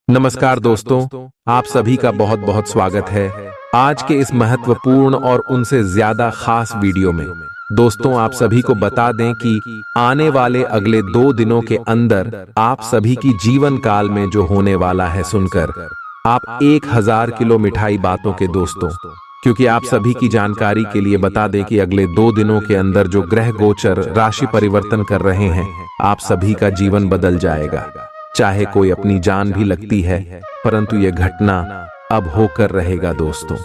नमस्कार दोस्तों, आप सभी का बहुत बहुत स्वागत है आज के इस महत्वपूर्ण और उनसे ज्यादा खास वीडियो में। दोस्तों, आप सभी को बता दें कि आने वाले अगले 2 दिनों के अंदर आप सभी की जीवन काल में जो होने वाला है सुनकर आप 1000 किलो मिठाई बातों के दोस्तों, क्योंकि आप सभी की जानकारी के लिए बता दें कि अगले 2 दिनों के अंदर जो ग्रह गोचर राशि परिवर्तन कर रहे हैं, आप सभी का जीवन बदल जाएगा। चाहे कोई अपनी जान भी लगती है, परंतु यह घटना अब होकर रहेगा दोस्तों,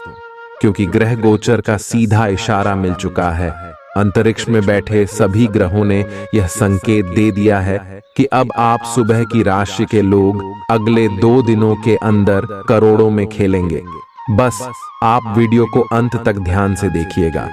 क्योंकि ग्रह गोचर का सीधा इशारा मिल चुका है। अंतरिक्ष में बैठे सभी ग्रहों ने यह संकेत दे दिया है कि अब आप सुबह की राशि के लोग अगले 2 दिनों के अंदर करोड़ों में खेलेंगे। बस आप वीडियो को अंत तक ध्यान से देखिएगा।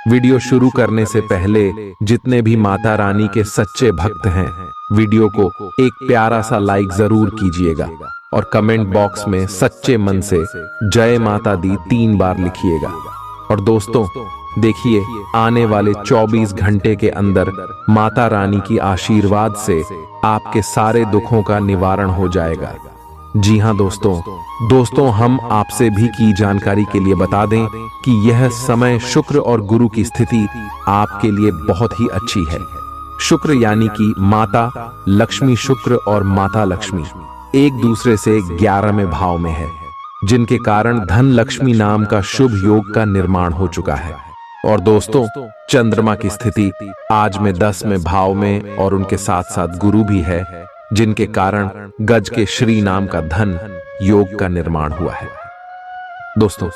वीडियो शुरू करने से पहले जितने भी माता रानी के सच्चे भक्त हैं, वीडियो को एक प्यारा सा लाइक जरूर कीजिएगा और कमेंट बॉक्स में सच्चे मन से जय माता दी 3 बार लिखिएगा। और दोस्तों देखिए, आने वाले 24 घंटे के अंदर माता रानी की आशीर्वाद से आपके सारे दुखों का निवारण हो जाएगा। जी हाँ दोस्तों, हम आपसे भी की जानकारी के लिए बता दें कि यह समय शुक्र और गुरु की स्थिति आपके लिए बहुत ही अच्छी है। शुक्र यानी कि माता लक्ष्मी शुक्र और माता लक्ष्मी एक दूसरे से 11वें भाव में है, जिनके कारण धन लक्ष्मी नाम का शुभ योग का निर्माण हो चुका है। और दोस्तों, चंद्रमा की स्थिति आज में 10वें भाव में और उनके साथ साथ गुरु भी है, जिनके कारण गज के श्री नाम का धन योग का निर्माण हुआ है दोस्तों।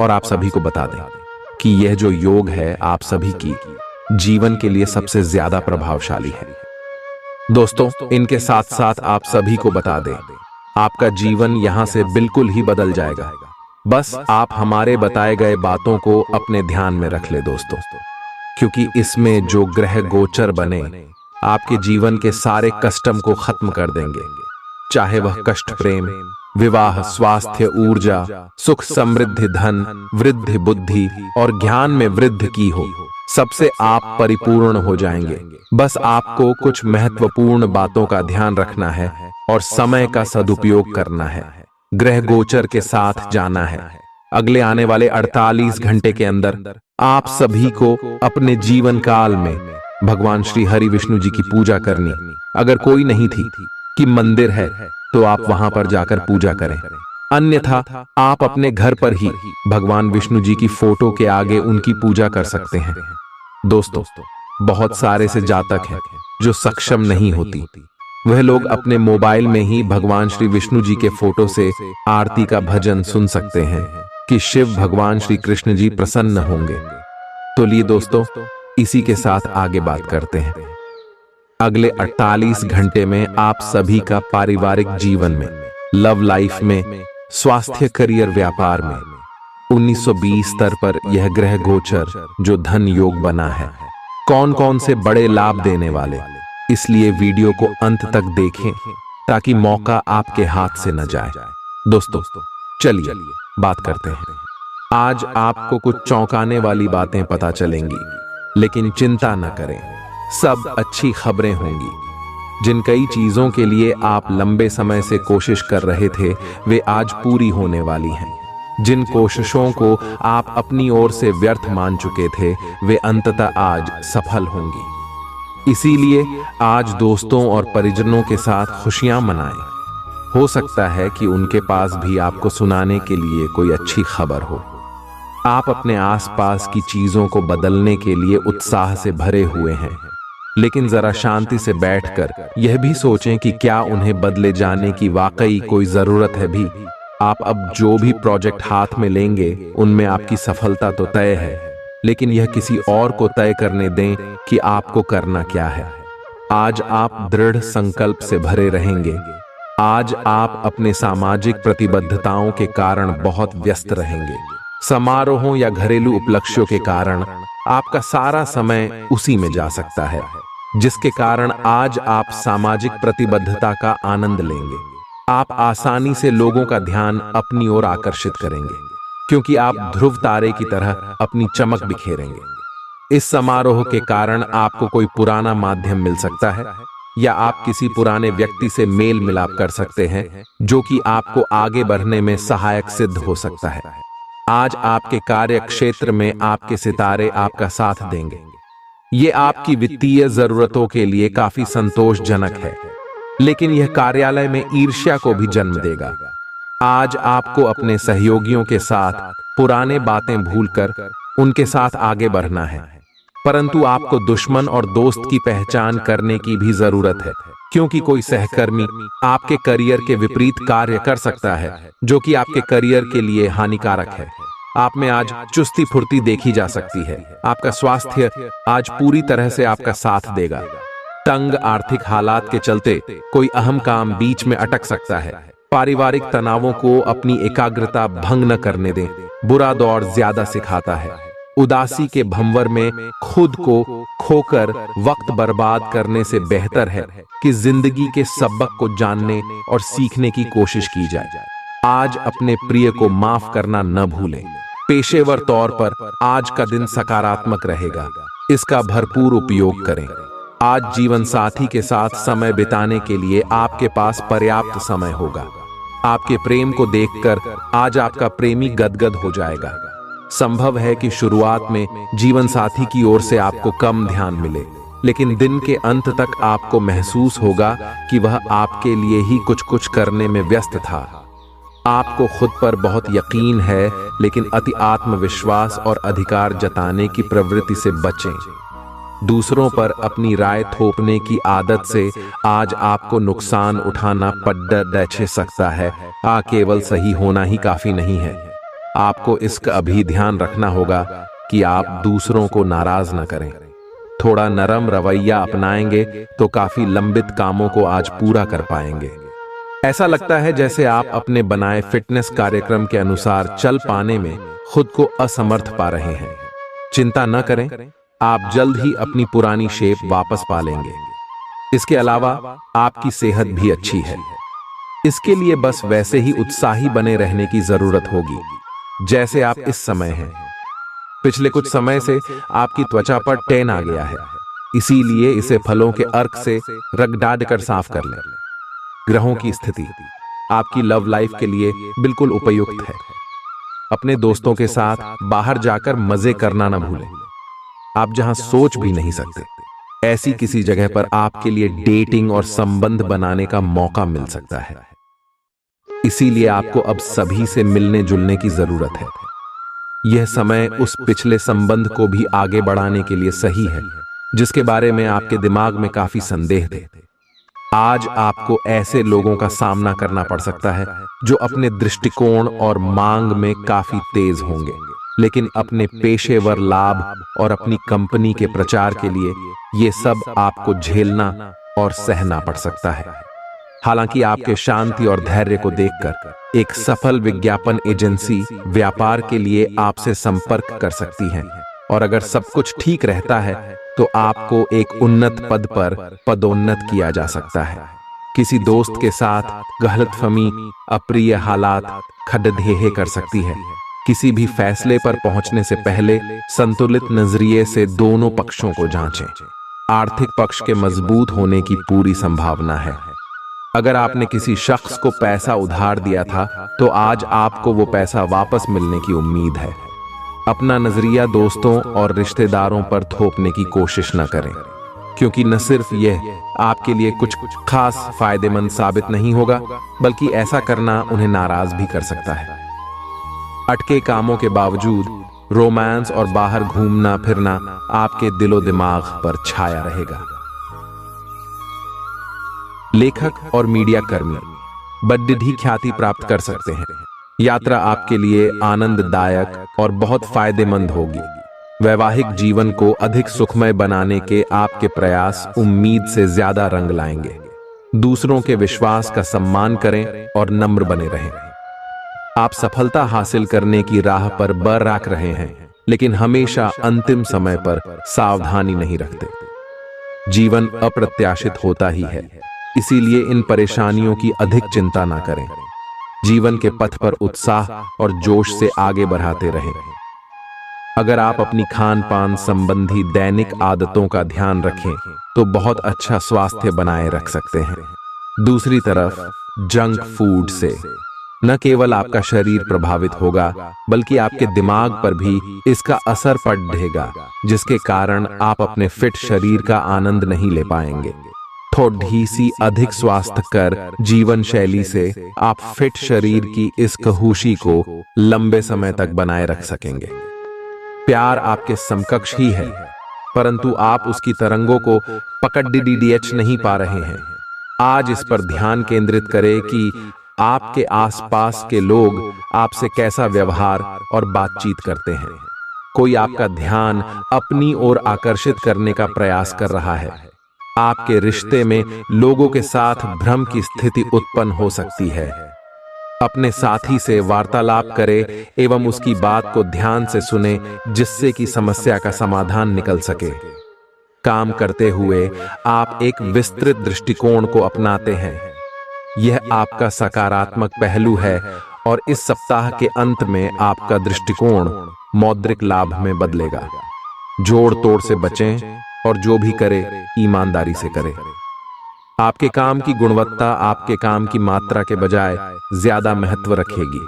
और आप सभी को बता दें कि यह जो योग है आप सभी की जीवन के लिए सबसे ज्यादा प्रभावशाली है दोस्तों। इनके साथ साथ आप सभी को बता दें, आपका जीवन यहां से बिल्कुल ही बदल जाएगा। बस आप हमारे बताए गए बातों को अपने ध्यान में रख ले दोस्तों, क्योंकि इसमें जो ग्रह गोचर बने आपके जीवन के सारे कष्टम को खत्म कर देंगे। चाहे वह कष्ट प्रेम, विवाह, स्वास्थ्य, ऊर्जा, सुख, समृद्धि, धन, वृद्धि, बुद्धि और ज्ञान में वृद्धि की हो, सबसे आप परिपूर्ण हो जाएंगे। बस आपको कुछ महत्वपूर्ण बातों का ध्यान रखना है और समय का सदुपयोग करना है। ग्रह गोचर के साथ जाना है। अगले आने वाले 48 घंटे के अंदर आप सभी को अपने जीवन काल में भगवान श्री हरि विष्णु जी की पूजा करनी। अगर कोई नहीं थी कि मंदिर है तो आप वहां पर जाकर पूजा करें, अन्यथा आप अपने घर पर ही भगवान विष्णु जी की फोटो के आगे उनकी पूजा कर सकते हैं दोस्तों। बहुत सारे से जातक हैं जो सक्षम नहीं होती, वह लोग अपने मोबाइल में ही भगवान श्री विष्णु जी के फोटो से आरती का भजन सुन सकते हैं कि शिव भगवान श्री कृष्ण जी प्रसन्न होंगे। तो लिए दोस्तों, इसी के साथ आगे बात करते हैं। अगले 48 घंटे में आप सभी का पारिवारिक जीवन में, लव लाइफ में, स्वास्थ्य, करियर, व्यापार में 1920 स्तर पर यह ग्रह गोचर जो धन योग बना है, कौन कौन से बड़े लाभ देने वाले, इसलिए वीडियो को अंत तक देखें ताकि मौका आपके हाथ से न जाए। दोस्तों चलिए बात करते हैं। आज आपको कुछ चौंकाने वाली बातें पता चलेंगी, लेकिन चिंता न करें, सब अच्छी खबरें होंगी। जिन कई चीजों के लिए आप लंबे समय से कोशिश कर रहे थे, वे आज पूरी होने वाली हैं। जिन कोशिशों को आप अपनी ओर से व्यर्थ मान चुके थे, वे अंततः आज सफल होंगी। इसीलिए आज दोस्तों और परिजनों के साथ खुशियां मनाएं। हो सकता है कि उनके पास भी आपको सुनाने के लिए कोई अच्छी खबर हो। आप अपने आसपास की चीजों को बदलने के लिए उत्साह से भरे हुए हैं, लेकिन जरा शांति से बैठकर यह भी सोचें कि क्या उन्हें बदले जाने की वाकई कोई जरूरत है भी। आप अब जो भी प्रोजेक्ट हाथ में लेंगे, उनमें आपकी सफलता तो तय है, लेकिन यह किसी और को तय करने दें कि आपको करना क्या है। आज आप दृढ़ संकल्प से भरे रहेंगे। आज आप अपने सामाजिक प्रतिबद्धताओं के कारण बहुत व्यस्त रहेंगे। समारोहों या घरेलू उपलक्ष्यों के कारण आपका सारा समय उसी में जा सकता है, जिसके कारण आज आप सामाजिक प्रतिबद्धता का आनंद लेंगे। आप आसानी से लोगों का ध्यान अपनी ओर आकर्षित करेंगे, क्योंकि आप ध्रुव तारे की तरह अपनी चमक बिखेरेंगे। इस समारोह के कारण आपको कोई पुराना माध्यम मिल सकता है या आप किसी पुराने व्यक्ति से मेल मिलाप कर सकते हैं जो कि आपको आगे बढ़ने में सहायक सिद्ध हो सकता है। आज आपके कार्य क्षेत्र में आपके सितारे आपका साथ देंगे। ये आपकी वित्तीय जरूरतों के लिए काफी संतोषजनक है, लेकिन यह कार्यालय में ईर्ष्या को भी जन्म देगा। आज आपको अपने सहयोगियों के साथ पुराने बातें भूलकर उनके साथ आगे बढ़ना है, परंतु आपको दुश्मन और दोस्त की पहचान करने की भी जरूरत है, क्योंकि कोई सहकर्मी आपके करियर के विपरीत कार्य कर सकता है जो कि आपके करियर के लिए हानिकारक है। आप में आज चुस्ती फुर्ती देखी जा सकती है। आपका स्वास्थ्य आज पूरी तरह से आपका साथ देगा। तंग आर्थिक हालात के चलते कोई अहम काम बीच में अटक सकता है। पारिवारिक तनावों को अपनी एकाग्रता भंग न करने दें। बुरा दौर ज्यादा सिखाता है। उदासी के भंवर में खुद को खोकर वक्त बर्बाद करने से बेहतर है कि जिंदगी के सबक को जानने और सीखने की कोशिश की जाए। आज अपने प्रिय को माफ करना न भूलें। पेशेवर तौर पर आज का दिन सकारात्मक रहेगा, इसका भरपूर उपयोग करें। आज जीवन साथी के साथ समय बिताने के लिए आपके पास पर्याप्त समय होगा। आपके प्रेम को देखकर आज आपका प्रेमी गदगद हो जाएगा। संभव है कि शुरुआत में जीवन साथी की ओर से आपको कम ध्यान मिले, लेकिन दिन के अंत तक आपको महसूस होगा कि वह आपके लिए ही कुछ करने में व्यस्त था। आपको खुद पर बहुत यकीन है, लेकिन अति आत्मविश्वास और अधिकार जताने की प्रवृत्ति से बचें। दूसरों पर अपनी राय थोपने की आदत से आज आपको नुकसान उठाना पड़ सकता है। केवल सही होना ही काफी नहीं है। आपको इसका भी ध्यान रखना होगा कि आप दूसरों को नाराज न करें। थोड़ा नरम रवैया अपनाएंगे तो काफी लंबित कामों को आज पूरा कर पाएंगे। ऐसा लगता है जैसे आप अपने बनाए फिटनेस कार्यक्रम के अनुसार चल पाने में खुद को असमर्थ पा रहे हैं। चिंता न करें, आप जल्द ही अपनी पुरानी शेप वापस पा लेंगे। इसके अलावा आपकी सेहत भी अच्छी है। इसके लिए बस वैसे ही उत्साही बने रहने की जरूरत होगी जैसे आप इस समय हैं। पिछले कुछ समय से आपकी त्वचा पर टैन आ गया है, इसीलिए इसे फलों के अर्क से रगड़ कर साफ कर लें। ग्रहों की स्थिति आपकी लव लाइफ के लिए बिल्कुल उपयुक्त है। अपने दोस्तों के साथ बाहर जाकर मजे करना न भूलें। आप जहां सोच भी नहीं सकते, ऐसी किसी जगह पर आपके लिए डेटिंग और संबंध बनाने का मौका मिल सकता है। इसीलिए आपको अब सभी से मिलने जुलने की जरूरत है। यह समय उस पिछले संबंध को भी आगे बढ़ाने के लिए सही है जिसके बारे में आपके दिमाग में काफी संदेह थे। आज आपको ऐसे लोगों का सामना करना पड़ सकता है जो अपने दृष्टिकोण और मांग में काफी तेज होंगे, लेकिन अपने पेशेवर लाभ और अपनी कंपनी के प्रचार के लिए ये सब आपको झेलना और सहना पड़ सकता है। हालांकि आपके शांति और धैर्य को देखकर एक सफल विज्ञापन एजेंसी व्यापार के लिए आपसे संपर्क कर सकती है, और अगर सब कुछ ठीक रहता है तो आपको एक उन्नत पद पर पदोन्नत किया जा सकता है। किसी दोस्त के साथ गलतफहमी अप्रिय हालात खड़ेढे कर सकती है। किसी भी फैसले पर पहुंचने से पहले संतुलित नजरिए से दोनों पक्षों को जांचें। आर्थिक पक्ष के मजबूत होने की पूरी संभावना है। अगर आपने किसी शख्स को पैसा उधार दिया था तो आज आपको वो पैसा वापस मिलने की उम्मीद है। अपना नजरिया दोस्तों और रिश्तेदारों पर थोपने की कोशिश न करें, क्योंकि न सिर्फ यह आपके लिए कुछ खास फायदेमंद साबित नहीं होगा, बल्कि ऐसा करना उन्हें नाराज भी कर सकता है। अटके कामों के बावजूद रोमांस और बाहर घूमना फिरना आपके दिलो दिमाग पर छाया रहेगा। लेखक और मीडिया कर्मी बड़ी ख्याति प्राप्त कर सकते हैं। यात्रा आपके लिए आनंददायक और बहुत फायदेमंद होगी। वैवाहिक जीवन को अधिक सुखमय बनाने के आपके प्रयास उम्मीद से ज्यादा रंग लाएंगे। दूसरों के विश्वास का सम्मान करें और नम्र बने रहें। आप सफलता हासिल करने की राह पर बरकरार रहे हैं, लेकिन हमेशा अंतिम समय पर सावधानी नहीं रखते। जीवन अप्रत्याशित होता ही है, इसीलिए इन परेशानियों की अधिक चिंता ना करें। जीवन के पथ पर उत्साह और जोश से आगे बढ़ाते रहें। अगर आप अपनी खान पान संबंधी दैनिक आदतों का ध्यान रखें तो बहुत अच्छा स्वास्थ्य बनाए रख सकते हैं। दूसरी तरफ जंक फूड से न केवल आपका शरीर प्रभावित होगा बल्कि आपके दिमाग पर भी इसका असर पड़ेगा, जिसके कारण आप अपने फिट शरीर का आनंद नहीं ले पाएंगे। थोड़ी सी अधिक स्वास्थ्यकर जीवन शैली से आप फिट शरीर की इस खुशी को लंबे समय तक बनाए रख सकेंगे। प्यार आपके समकक्ष ही है, परंतु आप उसकी तरंगों को पकड़ नहीं पा रहे हैं। आज इस पर ध्यान केंद्रित करें कि आपके आसपास के लोग आपसे कैसा व्यवहार और बातचीत करते हैं। कोई आपका ध्यान अपनी ओर आकर्षित करने का प्रयास कर रहा है। आपके रिश्ते में लोगों के साथ भ्रम की स्थिति उत्पन्न हो सकती है। अपने साथी से वार्तालाप करें एवं उसकी बात को ध्यान से सुने, जिससे कि समस्या का समाधान निकल सके। काम करते हुए आप एक विस्तृत दृष्टिकोण को अपनाते हैं। यह आपका सकारात्मक पहलू है और इस सप्ताह के अंत में आपका दृष्टिकोण मौद्रिक लाभ में बदलेगा। जोड़ तोड़ से बचें और जो भी करे ईमानदारी से करें। आपके काम की गुणवत्ता आपके काम की मात्रा के बजाय ज्यादा महत्व रखेगी।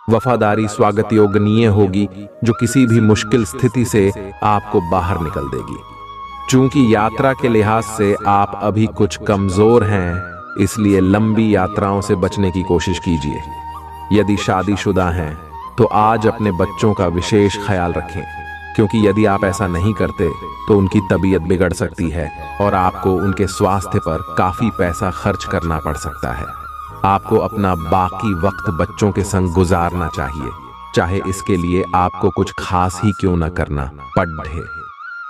वफादारी स्वागत योग्य होगी, जो किसी भी मुश्किल स्थिति से आपको बाहर निकल देगी। चूंकि यात्रा के लिहाज से आप अभी कुछ कमजोर हैं, इसलिए लंबी यात्राओं से बचने की कोशिश कीजिए। यदि शादीशुदा हैं तो आज अपने बच्चों का विशेष ख्याल रखें, क्योंकि यदि आप ऐसा नहीं करते तो उनकी तबीयत बिगड़ सकती है और आपको उनके स्वास्थ्य पर काफी पैसा खर्च करना पड़ सकता है। आपको अपना बाकी वक्त बच्चों के संग गुजारना चाहिए, चाहे इसके लिए आपको कुछ खास ही क्यों न करना पड़े।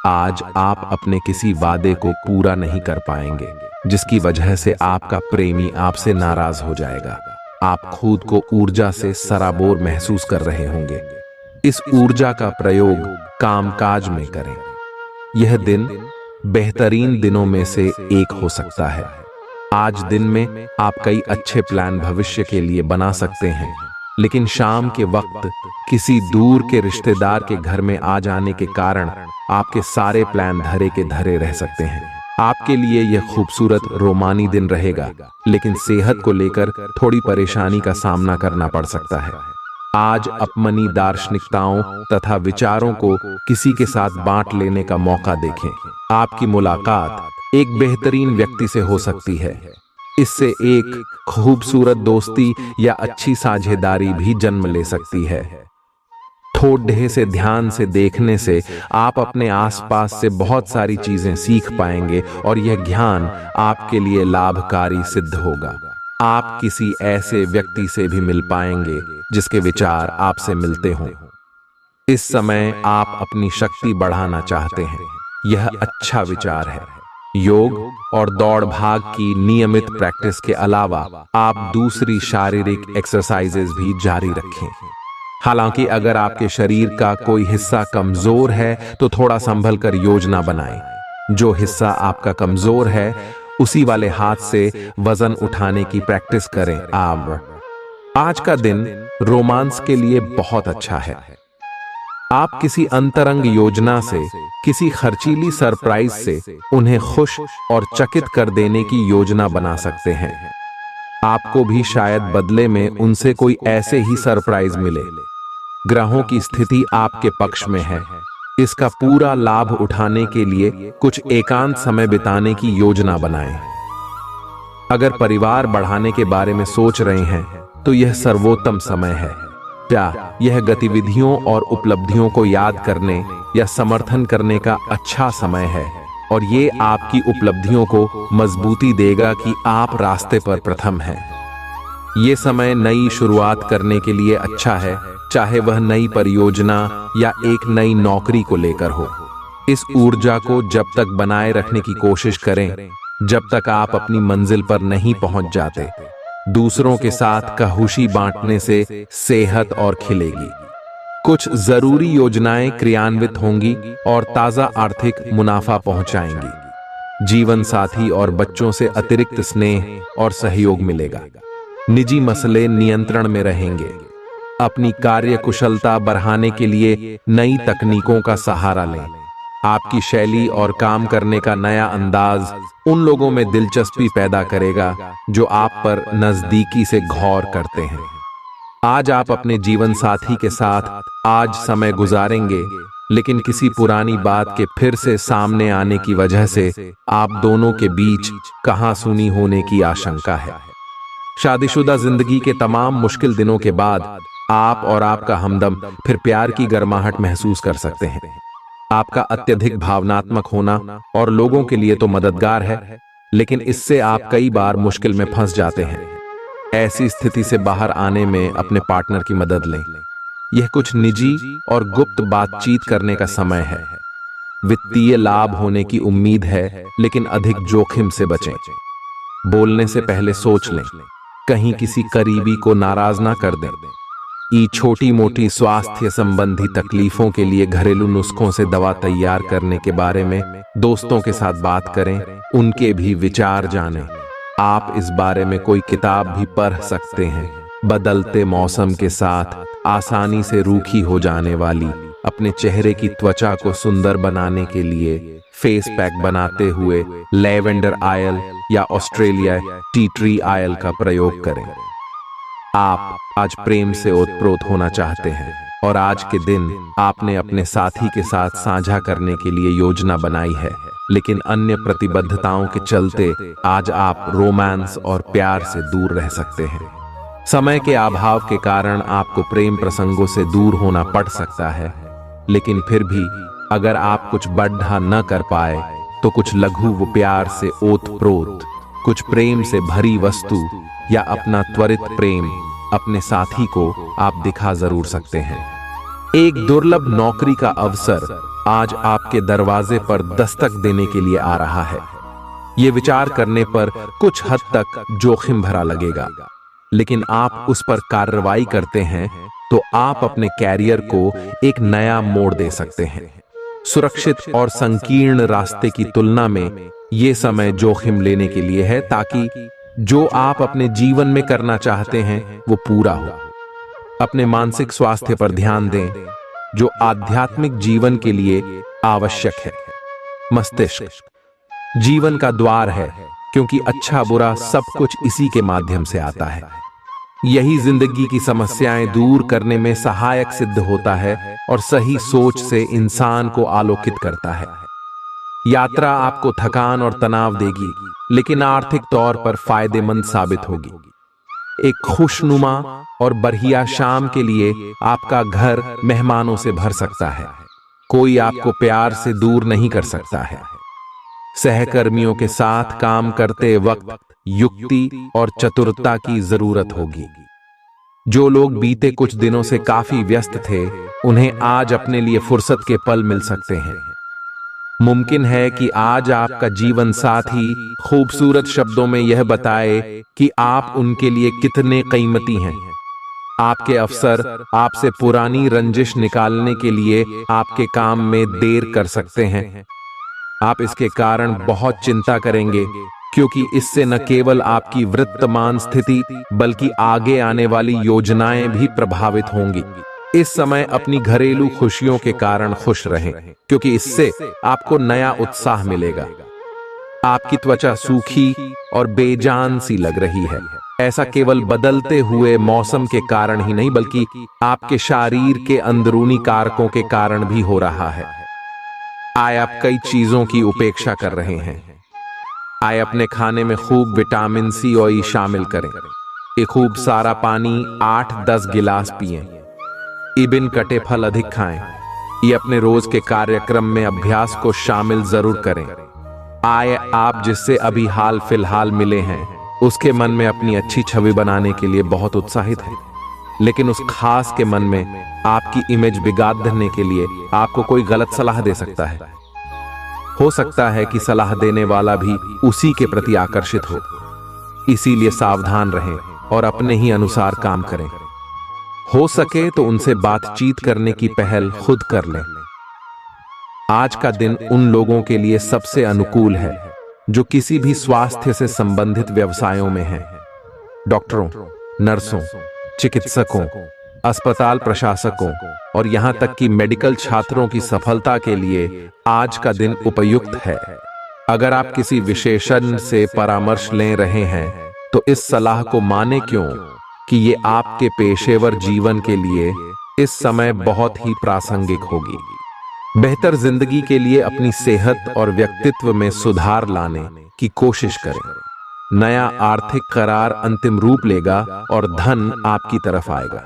आज आप अपने किसी वादे को पूरा नहीं कर पाएंगे, जिसकी वजह से आपका प्रेमी आपसे नाराज हो जाएगा। आप खुद को ऊर्जा से सराबोर महसूस कर रहे होंगे। इस ऊर्जा का प्रयोग कामकाज में करें। यह दिन बेहतरीन दिनों में से एक हो सकता है। आज दिन में आप कई अच्छे प्लान भविष्य के लिए बना सकते हैं, लेकिन शाम के वक्त किसी दूर के रिश्तेदार के घर में आ जाने के कारण आपके सारे प्लान धरे के धरे रह सकते हैं। आपके लिए यह खूबसूरत रोमानी दिन रहेगा, लेकिन सेहत को लेकर थोड़ी परेशानी का सामना करना पड़ सकता है। आज अपनी दार्शनिकताओं तथा विचारों को किसी के साथ बांट लेने का मौका देखें। आपकी मुलाकात एक बेहतरीन व्यक्ति से हो सकती है। इससे एक खूबसूरत दोस्ती या अच्छी साझेदारी भी जन्म ले सकती है। थोड़े से ध्यान से देखने से आप अपने आसपास से बहुत सारी चीजें सीख पाएंगे और यह ज्ञान आपके लिए लाभकारी सिद्ध होगा। आप किसी ऐसे व्यक्ति से भी मिल पाएंगे जिसके विचार आपसे मिलते हों। इस समय आप अपनी शक्ति बढ़ाना चाहते हैं, यह अच्छा विचार है। योग और दौड़ भाग की नियमित प्रैक्टिस के अलावा आप दूसरी शारीरिक एक्सरसाइजेज भी जारी रखें। हालांकि अगर आपके शरीर का कोई हिस्सा कमजोर है तो थोड़ा संभल कर योजना बनाएं। जो हिस्सा आपका कमजोर है उसी वाले हाथ से वजन उठाने की प्रैक्टिस करें। आज का दिन रोमांस के लिए बहुत अच्छा है। आप किसी अंतरंग योजना से, किसी खर्चीली सरप्राइज से उन्हें खुश और चकित कर देने की योजना बना सकते हैं। आपको भी शायद बदले में उनसे कोई ऐसे ही सरप्राइज मिले। ग्रहों की स्थिति आपके पक्ष में है। इसका पूरा लाभ उठाने के लिए कुछ एकांत समय बिताने की योजना बनाएं। अगर परिवार बढ़ाने के बारे में सोच रहे हैं तो यह सर्वोत्तम समय है। क्या यह गतिविधियों और उपलब्धियों को याद करने या समर्थन करने का अच्छा समय है और ये आपकी उपलब्धियों को मजबूती देगा कि आप रास्ते पर प्रथम हैं। ये समय नई शुरुआत करने के लिए अच्छा है, चाहे वह नई परियोजना या एक नई नौकरी को लेकर हो। इस ऊर्जा को जब तक बनाए रखने की कोशिश करें जब तक आप अपनी मंजिल पर नहीं पहुंच जाते। दूसरों के साथ खुशी बांटने से सेहत और खिलेगी। कुछ जरूरी योजनाएं क्रियान्वित होंगी और ताजा आर्थिक मुनाफा पहुंचाएंगी। जीवन साथी और बच्चों से अतिरिक्त स्नेह और सहयोग मिलेगा। निजी मसले नियंत्रण में रहेंगे। अपनी कार्य कुशलता बढ़ाने के लिए नई तकनीकों का सहारा लें। आपकी शैली और काम करने का नया अंदाज उन लोगों में दिलचस्पी पैदा करेगा जो आप पर नजदीकी से गौर करते हैं। आज आप अपने जीवन साथी के साथ आज समय गुजारेंगे, लेकिन किसी पुरानी बात के फिर से सामने आने की वजह से आप दोनों के बीच कहासुनी होने की आशंका है। शादीशुदा जिंदगी के तमाम मुश्किल दिनों के बाद आप और आपका हमदम फिर प्यार की गर्माहट महसूस कर सकते हैं। आपका अत्यधिक भावनात्मक होना और लोगों के लिए तो मददगार है, लेकिन इससे आप कई बार मुश्किल में फंस जाते हैं। ऐसी स्थिति से बाहर आने में अपने पार्टनर की मदद लें। यह कुछ निजी और गुप्त बातचीत करने का समय है। वित्तीय लाभ होने की उम्मीद है, लेकिन अधिक जोखिम से बचें। बोलने से पहले सोच लें, कहीं किसी करीबी को नाराज ना कर दें। छोटी मोटी स्वास्थ्य संबंधी तकलीफों के लिए घरेलू नुस्खों से दवा तैयार करने के बारे में दोस्तों के साथ बात करें, उनके भी विचार जानें। आप इस बारे में कोई किताब भी पढ़ सकते हैं। बदलते मौसम के साथ आसानी से रूखी हो जाने वाली अपने चेहरे की त्वचा को सुंदर बनाने के लिए फेस पैक बनाते हुए लैवेंडर ऑयल या ऑस्ट्रेलिया टी ट्री ऑयल का प्रयोग करें। आप आज प्रेम से ओतप्रोत होना चाहते हैं और आज के दिन आपने अपने साथी के साथ साझा करने के लिए योजना बनाई है, लेकिन अन्य प्रतिबद्धताओं के चलते आज आप रोमांस और प्यार से दूर रह सकते हैं। समय के अभाव के कारण आपको प्रेम प्रसंगों से दूर होना पड़ सकता है, लेकिन फिर भी अगर आप कुछ बड़ा न कर पाए तो कुछ लघु व प्यार से ओतप्रोत, कुछ प्रेम से भरी वस्तु या अपना त्वरित प्रेम अपने साथी को आप दिखा जरूर सकते हैं। एक दुर्लभ नौकरी का अवसर आज आपके दरवाजे पर दस्तक देने के लिए आ रहा है। ये विचार करने पर कुछ हद तक जोखिम भरा लगेगा, लेकिन आप उस पर कार्रवाई करते हैं तो आप अपने कैरियर को एक नया मोड़ दे सकते हैं। सुरक्षित और संकीर्ण रास्ते की तुलना में ये समय जोखिम लेने के लिए है, ताकि जो आप अपने जीवन में करना चाहते हैं वो पूरा हो। अपने मानसिक स्वास्थ्य पर ध्यान दें, जो आध्यात्मिक जीवन के लिए आवश्यक है। मस्तिष्क जीवन का द्वार है, क्योंकि अच्छा बुरा सब कुछ इसी के माध्यम से आता है। यही जिंदगी की समस्याएं दूर करने में सहायक सिद्ध होता है और सही सोच से इंसान को आलोकित करता है। यात्रा आपको थकान और तनाव देगी, लेकिन आर्थिक तौर पर फायदेमंद साबित होगी। एक खुशनुमा और बढ़िया शाम के लिए आपका घर मेहमानों से भर सकता है। कोई आपको प्यार से दूर नहीं कर सकता है। सहकर्मियों के साथ काम करते वक्त युक्ति और चतुरता की जरूरत होगी। जो लोग बीते कुछ दिनों से काफी व्यस्त थे, उन्हें आज अपने लिए फुर्सत के पल मिल सकते हैं। मुमकिन है कि आज आपका जीवन साथी खूबसूरत शब्दों में यह बताए कि आप उनके लिए कितने कीमती हैं। आपके अफसर आपसे पुरानी रंजिश निकालने के लिए आपके काम में देर कर सकते हैं। आप इसके कारण बहुत चिंता करेंगे, क्योंकि इससे न केवल आपकी वर्तमान स्थिति बल्कि आगे आने वाली योजनाएं भी प्रभावित होंगी। इस समय अपनी घरेलू खुशियों के कारण खुश रहें, क्योंकि इससे आपको नया उत्साह मिलेगा। आपकी त्वचा सूखी और बेजान सी लग रही है। ऐसा केवल बदलते हुए मौसम के कारण ही नहीं, बल्कि आपके शरीर के अंदरूनी कारकों के कारण भी हो रहा है। आए आप कई चीजों की उपेक्षा कर रहे हैं। आए अपने खाने में खूब विटामिन सी और ई शामिल करें। एक खूब सारा पानी 8-10 गिलास पिएं। इबिन कटे फल अधिक खाएं। ये अपने रोज के कार्यक्रम में अभ्यास को शामिल जरूर करें। आए आप जिससे अभी हाल फिलहाल मिले हैं, उसके मन में अपनी अच्छी छवि बनाने के लिए बहुत उत्साहित है, लेकिन उस खास के मन में आपकी इमेज बिगाड़ने के लिए आपको कोई गलत सलाह दे सकता है। हो सकता है कि सलाह देने वाला भी उसी के प्रति आकर्षित हो। इसीलिए सावधान रहें और अपने ही अनुसार काम करें। हो सके तो उनसे बातचीत करने की पहल खुद कर लें। आज का दिन उन लोगों के लिए सबसे अनुकूल है जो किसी भी स्वास्थ्य से संबंधित व्यवसायों में हैं। डॉक्टरों, नर्सों, चिकित्सकों, अस्पताल प्रशासकों और यहाँ तक कि मेडिकल छात्रों की सफलता के लिए आज का दिन उपयुक्त है। अगर आप किसी विशेषज्ञ से परामर्श ले रहे हैं तो इस सलाह को माने क्यों कि ये आपके पेशेवर जीवन के लिए इस समय बहुत ही प्रासंगिक होगी। बेहतर जिंदगी के लिए अपनी सेहत और व्यक्तित्व में सुधार लाने की कोशिश करें। नया आर्थिक करार अंतिम रूप लेगा और धन आपकी तरफ आएगा।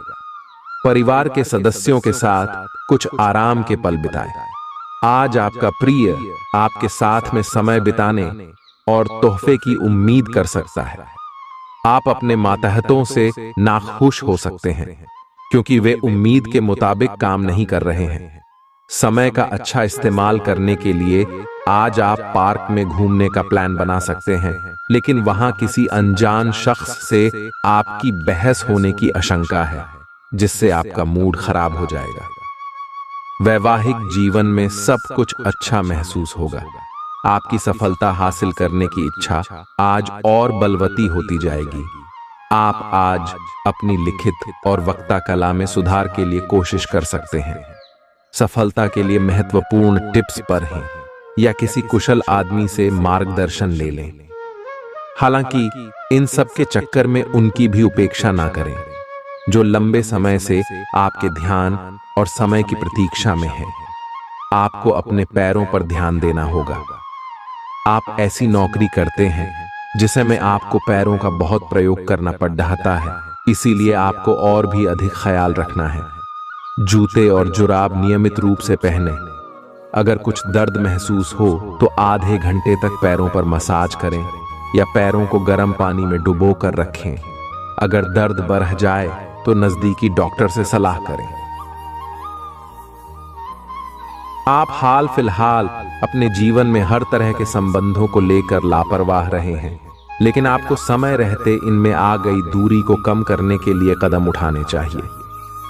परिवार के सदस्यों के साथ कुछ आराम के पल बिताएं। आज आपका प्रिय आपके साथ में समय बिताने और तोहफे की उम्मीद कर सकता है। आप अपने मातहतों से नाखुश हो सकते हैं क्योंकि वे उम्मीद के मुताबिक काम नहीं कर रहे हैं। समय का अच्छा इस्तेमाल करने के लिए आज आप पार्क में घूमने का प्लान बना सकते हैं, लेकिन वहां किसी अनजान शख्स से आपकी बहस होने की आशंका है जिससे आपका मूड खराब हो जाएगा। वैवाहिक जीवन में सब कुछ अच्छा महसूस होगा। आपकी सफलता हासिल करने की इच्छा आज और बलवती होती जाएगी। आप आज अपनी लिखित और वक्ता कला में सुधार के लिए कोशिश कर सकते हैं। सफलता के लिए महत्वपूर्ण टिप्स पर हैं या किसी कुशल आदमी से मार्गदर्शन ले लें। हालांकि इन सब के चक्कर में उनकी भी उपेक्षा ना करें जो लंबे समय से आपके ध्यान और समय की प्रतीक्षा में है। आपको अपने पैरों पर ध्यान देना होगा। आप ऐसी नौकरी करते हैं जिसे में आपको पैरों का बहुत प्रयोग करना पड़ रहा है, इसीलिए आपको और भी अधिक ख्याल रखना है। जूते और जुराब नियमित रूप से पहने। अगर कुछ दर्द महसूस हो तो आधे घंटे तक पैरों पर मसाज करें या पैरों को गर्म पानी में डुबो कर रखें। अगर दर्द बढ़ जाए तो नजदीकी डॉक्टर से सलाह करें। आप हाल फिलहाल अपने जीवन में हर तरह के संबंधों को लेकर लापरवाह रहे हैं, लेकिन आपको समय रहते इनमें आ गई दूरी को कम करने के लिए कदम उठाने चाहिए।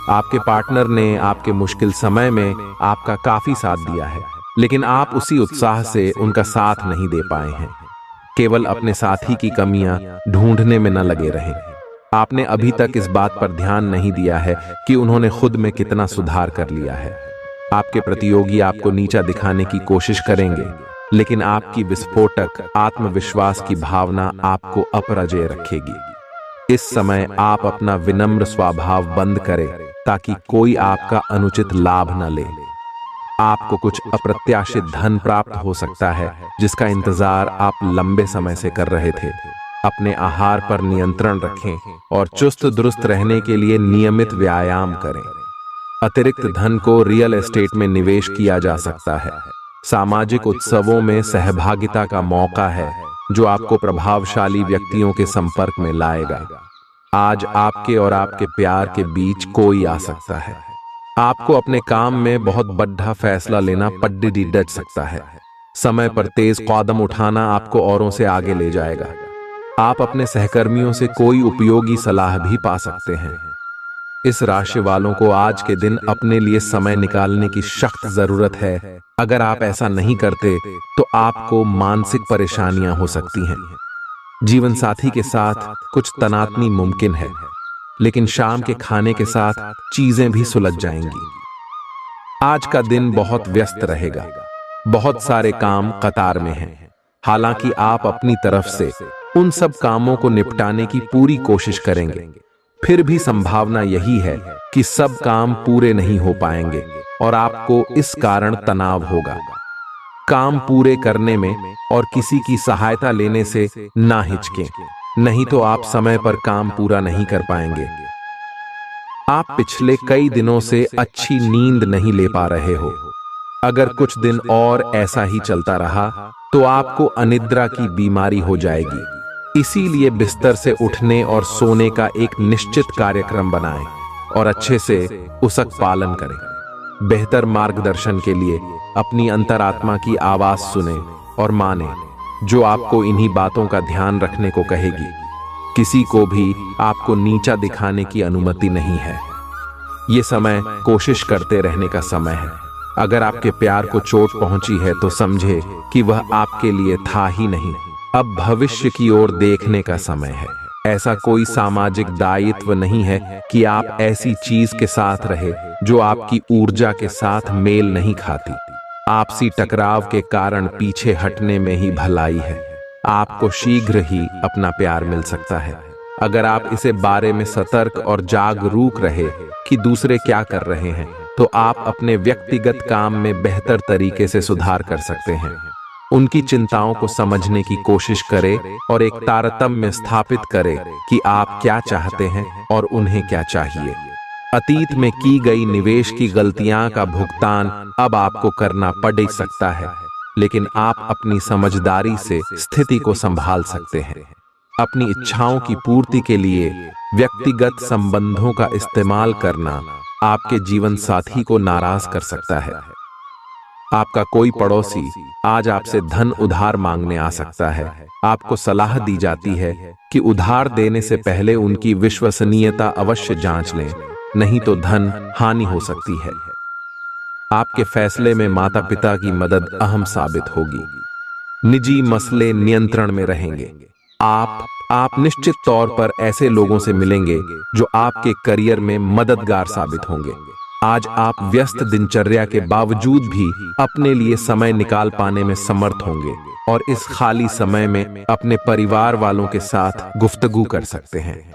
आपके पार्टनर ने आपके मुश्किल समय में आपका काफी साथ दिया है, लेकिन आप उसी उत्साह से उनका साथ नहीं दे पाए हैं। केवल अपने साथी की कमियां ढूंढने में न लगे रहें। आपने अभी तक इस बात पर ध्यान नहीं दिया है कि उन्होंने खुद में कितना सुधार कर लिया है। आपके प्रतियोगी आपको नीचा दिखाने की कोशिश करेंगे, लेकिन आपकी विस्फोटक आत्मविश्वास की भावना आपको अपराजेय रखेगी। इस समय आप अपना विनम्र स्वभाव बंद करें ताकि कोई आपका अनुचित लाभ न ले। आपको कुछ अप्रत्याशित धन प्राप्त हो सकता है जिसका इंतजार आप लंबे समय से कर रहे थे। अपने आहार पर नियंत्रण रखें और चुस्त दुरुस्त रहने के लिए नियमित व्यायाम करें। अतिरिक्त धन को रियल एस्टेट में निवेश किया जा सकता है। सामाजिक उत्सवों में सहभागिता का मौका है जो आपको प्रभावशाली व्यक्तियों के संपर्क में लाएगा। आज आपके और आपके प्यार के बीच कोई आ सकता है। आपको अपने काम में बहुत बड़ा फैसला लेना पड्डी डट सकता है। समय पर तेज कदम उठाना आपको औरों से आगे ले जाएगा। आप अपने सहकर्मियों से कोई उपयोगी सलाह भी पा सकते हैं। इस राशि वालों को आज के दिन अपने लिए समय निकालने की सख्त जरूरत है। अगर आप ऐसा नहीं करते तो आपको मानसिक परेशानियां हो सकती हैं। जीवन साथी के साथ कुछ तनातनी मुमकिन है, लेकिन शाम के खाने के साथ चीजें भी सुलझ जाएंगी। आज का दिन बहुत व्यस्त रहेगा। बहुत सारे काम कतार में हैं। हालांकि आप अपनी तरफ से उन सब कामों को निपटाने की पूरी कोशिश करेंगे, फिर भी संभावना यही है कि सब काम पूरे नहीं हो पाएंगे और आपको इस कारण तनाव होगा। काम पूरे करने में और किसी की सहायता लेने से ना हिचकें, नहीं तो आप समय पर काम पूरा नहीं कर पाएंगे। आप पिछले कई दिनों से अच्छी नींद नहीं ले पा रहे हो। अगर कुछ दिन और ऐसा ही चलता रहा तो आपको अनिद्रा की बीमारी हो जाएगी। इसीलिए बिस्तर से उठने और सोने का एक निश्चित कार्यक्रम बनाएं और अच्छे से उसका पालन करें। बेहतर मार्गदर्शन के लिए अपनी अंतरात्मा की आवाज सुने और माने, जो आपको इन्हीं बातों का ध्यान रखने को कहेगी। किसी को भी आपको नीचा दिखाने की अनुमति नहीं है। ये समय कोशिश करते रहने का समय है। अगर आपके प्यार को चोट पहुंची है तो समझे कि वह आपके लिए था ही नहीं। अब भविष्य की ओर देखने का समय है। ऐसा कोई सामाजिक दायित्व नहीं है कि आप ऐसी चीज के साथ रहे जो आपकी ऊर्जा के साथ मेल नहीं खाती। आपसी टकराव के कारण पीछे हटने में ही भलाई है। आपको शीघ्र ही अपना प्यार मिल सकता है अगर आप इसे बारे में सतर्क और जागरूक रहे कि दूसरे क्या कर रहे हैं, तो आप अपने व्यक्तिगत काम में बेहतर तरीके से सुधार कर सकते हैं। उनकी चिंताओं को समझने की कोशिश करें और एक तारतम्य स्थापित करें कि आप क्या चाहते हैं और उन्हें क्या चाहिए। अतीत में की गई निवेश की गलतियां का भुगतान अब आपको करना पड़ सकता है, लेकिन आप अपनी समझदारी से स्थिति को संभाल सकते हैं। अपनी इच्छाओं की पूर्ति के लिए व्यक्तिगत संबंधों का इस्तेमाल करना आपके जीवन साथी को नाराज कर सकता है। आपका कोई पड़ोसी आज आपसे धन उधार मांगने आ सकता है। आपको सलाह दी जाती है कि उधार देने से पहले उनकी विश्वसनीयता अवश्य जांच लें, नहीं तो धन हानि हो सकती है। आपके फैसले में माता पिता की मदद अहम साबित होगी। निजी मसले नियंत्रण में रहेंगे। आप निश्चित तौर पर ऐसे लोगों से मिलेंगे जो आपके करियर में मददगार साबित होंगे। आज आप व्यस्त दिनचर्या के बावजूद भी अपने लिए समय निकाल पाने में समर्थ होंगे और इस खाली समय में अपने परिवार वालों के साथ गुफ्तगू कर सकते हैं।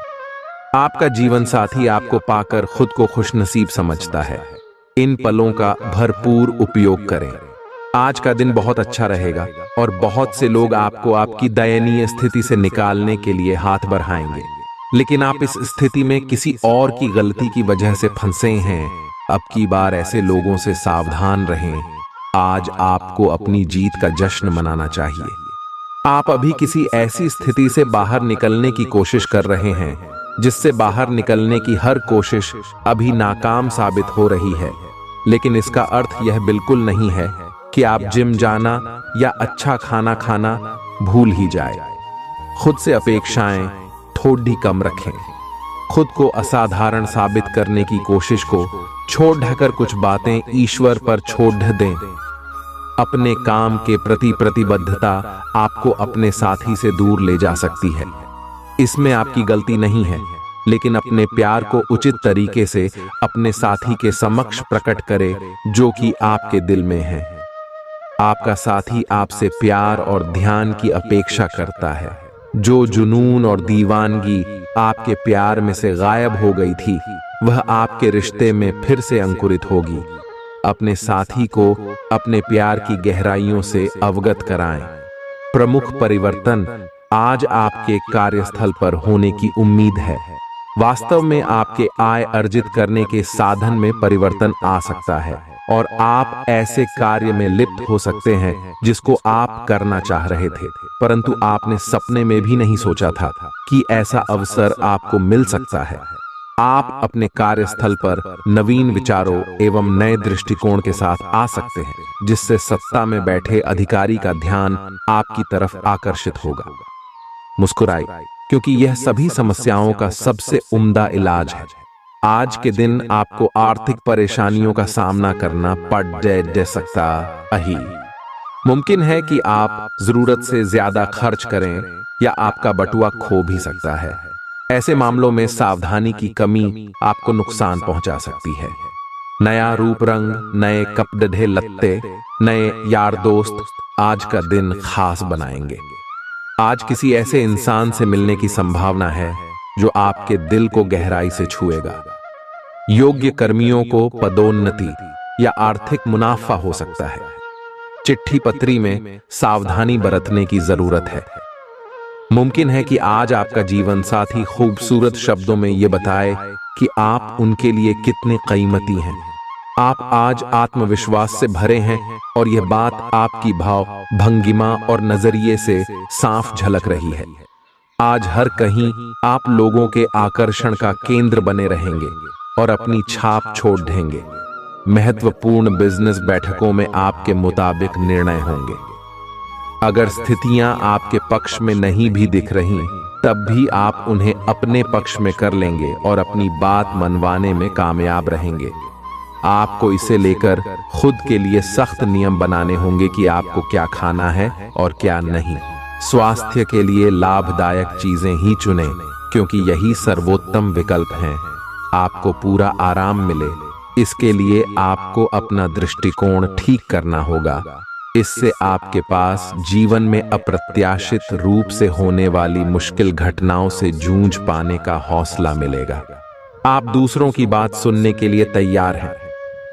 आपका जीवन साथी आपको पाकर खुद को खुशनसीब समझता है। इन पलों का भरपूर उपयोग करें। आज का दिन बहुत अच्छा रहेगा और बहुत से लोग आपको आपकी दयनीय स्थिति से निकालने के लिए हाथ बढ़ाएंगे, लेकिन आप इस स्थिति में किसी और की गलती की वजह से फंसे हैं। अब की बार ऐसे लोगों से सावधान रहें। आज आपको अपनी जीत का जश्न मनाना चाहिए। आप अभी किसी ऐसी स्थिति से बाहर निकलने की कोशिश कर रहे हैं जिससे बाहर निकलने की हर कोशिश अभी नाकाम साबित हो रही है, लेकिन इसका अर्थ यह बिल्कुल नहीं है कि आप जिम जाना या अच्छा खाना खाना भूल ही जाए। खुद से अपेक्षाएं थोड़ी कम रखें। खुद को असाधारण साबित करने की कोशिश को छोड़ ढकर कुछ बातें ईश्वर पर छोड़ दें। अपने काम के प्रति प्रतिबद्धता आपको अपने साथी से दूर ले जा सकती है। इसमें आपकी गलती नहीं है, लेकिन अपने प्यार को उचित तरीके से अपने साथी के समक्ष प्रकट करें जो कि आपके दिल में है। आपका साथी आपसे प्यार और ध्यान की अपेक्षा करता है। जो जुनून और दीवानगी आपके प्यार में से गायब हो गई थी, वह आपके रिश्ते में फिर से अंकुरित होगी। अपने साथी को अपने प्यार की गहराइयों से अवगत कराएं। प्रमुख परिवर्तन आज आपके कार्यस्थल पर होने की उम्मीद है। वास्तव में आपके आय अर्जित करने के साधन में परिवर्तन आ सकता है और आप ऐसे कार्य में लिप्त हो सकते हैं जिसको आप करना चाह रहे थे, परंतु आपने सपने में भी नहीं सोचा था कि ऐसा अवसर आपको मिल सकता है। आप अपने कार्यस्थल पर नवीन विचारों एवं नए दृष्टिकोण के साथ आ सकते हैं, जिससे सत्ता में बैठे अधिकारी का ध्यान आपकी तरफ आकर्षित होगा। मुस्कुराई, क्योंकि यह सभी समस्याओं का सबसे उम्दा इलाज है। आज के दिन आपको आर्थिक परेशानियों का सामना करना पड़ सकता है। मुमकिन है कि आप जरूरत से ज्यादा खर्च करें या आपका बटुआ खो भी सकता है। ऐसे मामलों में सावधानी की कमी आपको नुकसान पहुंचा सकती है। नया रूप रंग, नए कपड़े लत्ते, नए यार दोस्त आज का दिन खास बनाएंगे। आज किसी ऐसे इंसान से मिलने की संभावना है जो आपके दिल को गहराई से छुएगा। योग्य कर्मियों को पदोन्नति या आर्थिक मुनाफा हो सकता है। चिट्ठी पत्री में सावधानी बरतने की जरूरत है। मुमकिन है कि आज आपका जीवन साथी खूबसूरत शब्दों में यह बताए कि आप उनके लिए कितने कीमती हैं। आप आज आत्मविश्वास से भरे हैं और यह बात आपकी भाव भंगिमा और नजरिए से साफ झलक रही है। आज हर कहीं आप लोगों के आकर्षण का केंद्र बने रहेंगे और अपनी छाप छोड़ देंगे। महत्वपूर्ण बिजनेस बैठकों में आपके मुताबिक निर्णय होंगे। अगर स्थितियां आपके पक्ष में नहीं भी दिख रही, तब भी आप उन्हें अपने पक्ष में कर लेंगे और अपनी बात मनवाने में कामयाब रहेंगे। आपको इसे लेकर खुद के लिए सख्त नियम बनाने होंगे कि आपको क्या खाना है और क्या नहीं। स्वास्थ्य के लिए लाभदायक चीजें ही चुनें। क्योंकि यही सर्वोत्तम विकल्प है। आपको पूरा आराम मिले, इसके लिए आपको अपना दृष्टिकोण ठीक करना होगा। इससे आपके पास जीवन में अप्रत्याशित रूप से होने वाली मुश्किल घटनाओं से जूझ पाने का हौसला मिलेगा। आप दूसरों की बात सुनने के लिए तैयार हैं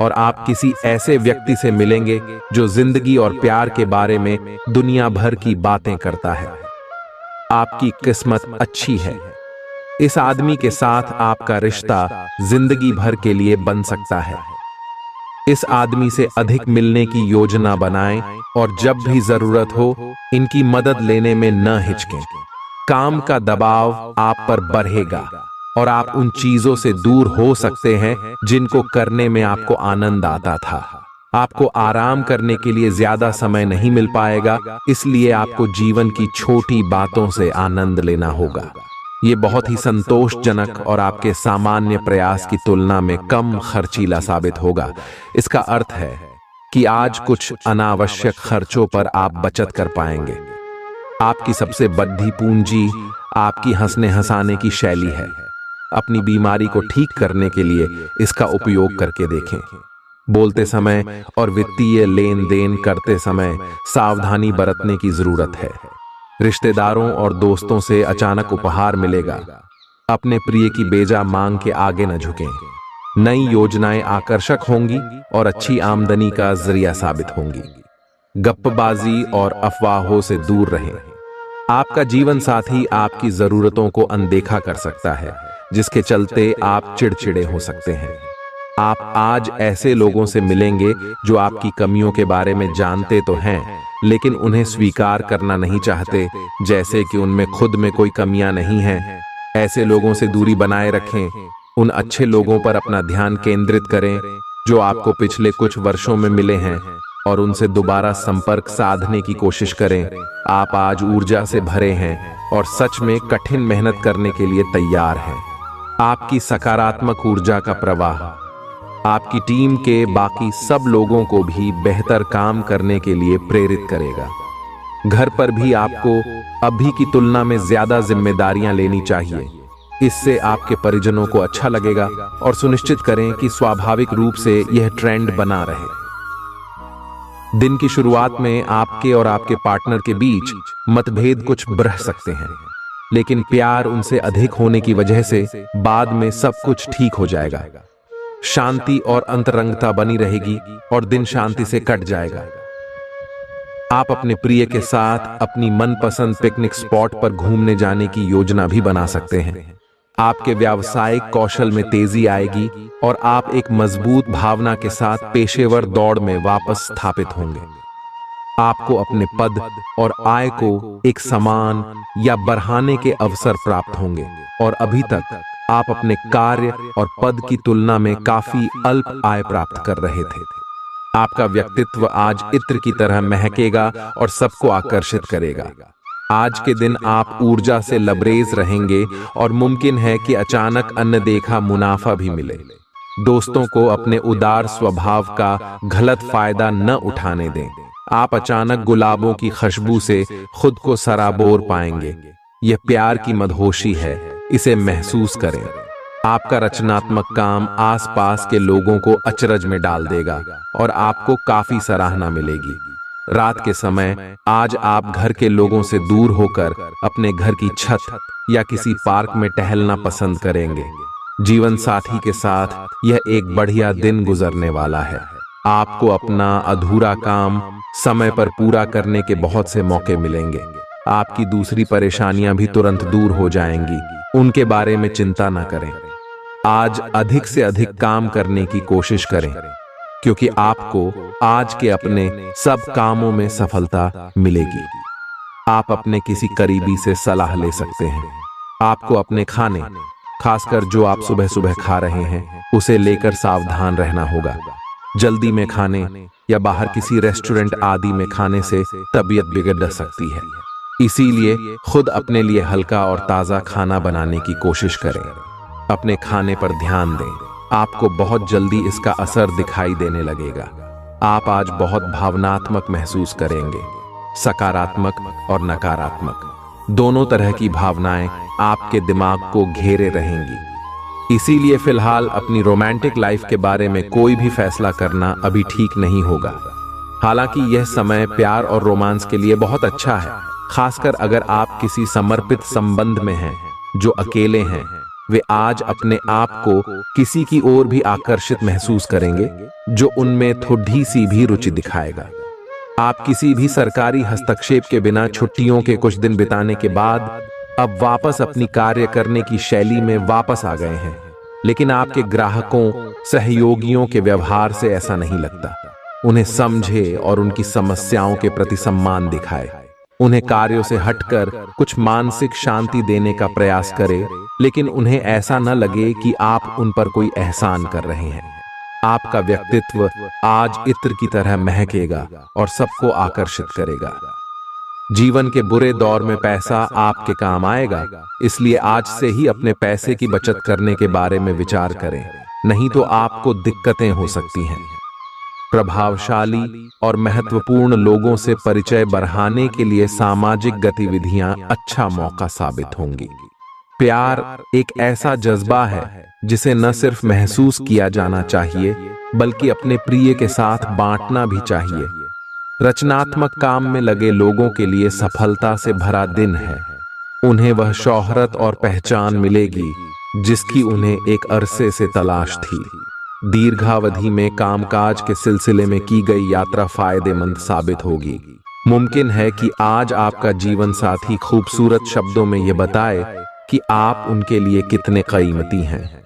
और आप किसी ऐसे व्यक्ति से मिलेंगे जो जिंदगी और प्यार के बारे में दुनिया भर की बातें करता है। आपकी किस्मत अच्छी है। इस आदमी के साथ आपका रिश्ता जिंदगी भर के लिए बन सकता है। इस आदमी से अधिक मिलने की योजना बनाएं और जब भी जरूरत हो इनकी मदद लेने में न हिचकें। काम का दबाव आप पर बढ़ेगा और आप उन चीजों से दूर हो सकते हैं जिनको करने में आपको आनंद आता था। आपको आराम करने के लिए ज्यादा समय नहीं मिल पाएगा, इसलिए आपको जीवन की छोटी बातों से आनंद लेना होगा। ये बहुत ही संतोषजनक और आपके सामान्य प्रयास की तुलना में कम खर्चीला साबित होगा। इसका अर्थ है कि आज कुछ अनावश्यक खर्चों पर आप बचत कर पाएंगे। आपकी सबसे बड़ी पूंजी आपकी हंसने हंसाने की शैली है। अपनी बीमारी को ठीक करने के लिए इसका उपयोग करके देखें। बोलते समय और वित्तीय लेन देन करते समय सावधानी बरतने की जरूरत है। रिश्तेदारों और दोस्तों से अचानक उपहार मिलेगा। अपने प्रिय की बेजा मांग के आगे न झुकें। नई योजनाएं आकर्षक होंगी और अच्छी आमदनी का जरिया साबित होंगी। गप्पबाजी और अफवाहों से दूर रहें। आपका जीवन साथी आपकी जरूरतों को अनदेखा कर सकता है, जिसके चलते आप चिड़चिड़े हो सकते हैं। आप आज ऐसे लोगों से मिलेंगे जो आपकी कमियों के बारे में जानते तो हैं, लेकिन उन्हें स्वीकार करना नहीं चाहते, जैसे कि उनमें खुद में कोई कमियां नहीं हैं। ऐसे लोगों से दूरी बनाए रखें। उन अच्छे लोगों पर अपना ध्यान केंद्रित करें जो आपको पिछले कुछ वर्षों में मिले हैं और उनसे दोबारा संपर्क साधने की कोशिश करें। आप आज ऊर्जा से भरे हैं और सच में कठिन मेहनत करने के लिए तैयार हैं। आपकी सकारात्मक ऊर्जा का प्रवाह आपकी टीम के बाकी सब लोगों को भी बेहतर काम करने के लिए प्रेरित करेगा। घर पर भी आपको अभी की तुलना में ज्यादा जिम्मेदारियां लेनी चाहिए। इससे आपके परिजनों को अच्छा लगेगा और सुनिश्चित करें कि स्वाभाविक रूप से यह ट्रेंड बना रहे। दिन की शुरुआत में आपके और आपके पार्टनर के बीच मतभेद कुछ बढ़ सकते हैं, लेकिन प्यार उनसे अधिक होने की वजह से बाद में सब कुछ ठीक हो जाएगा। शांति और अंतरंगता बनी रहेगी और दिन शांति से कट जाएगा। आप अपने प्रिय के साथ अपनी मनपसंद पिकनिक स्पॉट पर घूमने जाने की योजना भी बना सकते हैं। आपके व्यावसायिक कौशल में तेजी आएगी और आप एक मजबूत भावना के साथ पेशेवर दौड़ में वापस स्थापित होंगे। आपको अपने पद और आय को एक समान या बढ़ाने के अवसर प्राप्त होंगे और अभी तक आप अपने कार्य और पद की तुलना में काफी अल्प आय प्राप्त कर रहे थे। आपका व्यक्तित्व आज इत्र की तरह महकेगा और सबको आकर्षित करेगा। आज के दिन आप ऊर्जा से लबरेज रहेंगे और मुमकिन है कि अचानक अनदेखा मुनाफा भी मिले। दोस्तों को अपने उदार स्वभाव का गलत फायदा न उठाने दें। आप अचानक गुलाबों की खुशबू से खुद को सराबोर पाएंगे। यह प्यार की मदहोशी है, इसे महसूस करें। आपका रचनात्मक काम आसपास के लोगों को अचरज में डाल देगा और आपको काफी सराहना मिलेगी। रात के समय आज आप घर के लोगों से दूर होकर अपने घर की छत या किसी पार्क में टहलना पसंद करेंगे। जीवन साथी के साथ यह एक बढ़िया दिन गुजरने वाला है। आपको अपना अधूरा काम समय पर पूरा करने के बहुत से मौके मिलेंगे। आपकी दूसरी परेशानियां भी तुरंत दूर हो जाएंगी, उनके बारे में चिंता न करें। आज अधिक से अधिक काम करने की कोशिश करें, क्योंकि आपको आज के अपने सब कामों में सफलता मिलेगी। आप अपने किसी करीबी से सलाह ले सकते हैं। आपको अपने खाने, खासकर जो आप सुबह सुबह खा रहे हैं, उसे लेकर सावधान रहना होगा। जल्दी में खाने या बाहर किसी रेस्टोरेंट आदि में खाने से तबीयत बिगड़ सकती है। इसीलिए खुद अपने लिए हल्का और ताज़ा खाना बनाने की कोशिश करें। अपने खाने पर ध्यान दें, आपको बहुत जल्दी इसका असर दिखाई देने लगेगा। आप आज बहुत भावनात्मक महसूस करेंगे, सकारात्मक और नकारात्मक। दोनों तरह की भावनाएं आपके दिमाग को घेरे रहेंगी। इसीलिए फिलहाल अपनी रोमांटिक लाइफ के बारे में कोई भी फैसला करना अभी ठीक नहीं होगा। हालांकि यह समय प्यार और रोमांस के लिए बहुत अच्छा है, खासकर अगर आप किसी समर्पित संबंध में हैं। जो अकेले हैं वे आज अपने आप को किसी की ओर भी आकर्षित महसूस करेंगे जो उनमें थोड़ी सी भी रुचि दिखाएगा। आप किसी भी सरकारी हस्तक्षेप के बिना छुट्टियों के कुछ दिन बिताने के बाद अब वापस अपनी कार्य करने की शैली में वापस आ गए हैं। लेकिन आपके ग्राहकों, सहयोगियों के व्यवहार से ऐसा नहीं लगता। उन्हें समझे और उनकी समस्याओं के प्रति सम्मान दिखाए। उन्हें कार्यों से हटकर कुछ मानसिक शांति देने का प्रयास करें, लेकिन उन्हें ऐसा न लगे कि आप उन पर कोई एहसान कर रहे हैं। आपका व्यक्तित्व आज इत्र की तरह महकेगा और सबको आकर्षित करेगा। जीवन के बुरे दौर में पैसा आपके काम आएगा, इसलिए आज से ही अपने पैसे की बचत करने के बारे में विचार करें, नहीं तो आपको दिक्कतें हो सकती हैं। प्रभावशाली और महत्वपूर्ण लोगों से परिचय बढ़ाने के लिए सामाजिक गतिविधियां अच्छा मौका साबित होंगी। प्यार एक ऐसा जज्बा है जिसे न सिर्फ महसूस किया जाना चाहिए बल्कि अपने प्रिय के साथ बांटना भी चाहिए। रचनात्मक काम में लगे लोगों के लिए सफलता से भरा दिन है। उन्हें वह शोहरत और पहचान मिलेगी जिसकी उन्हें एक अरसे से तलाश थी। दीर्घावधि में कामकाज के सिलसिले में की गई यात्रा फायदेमंद साबित होगी। मुमकिन है कि आज आपका जीवन साथी खूबसूरत शब्दों में यह बताए कि आप उनके लिए कितने कीमती हैं।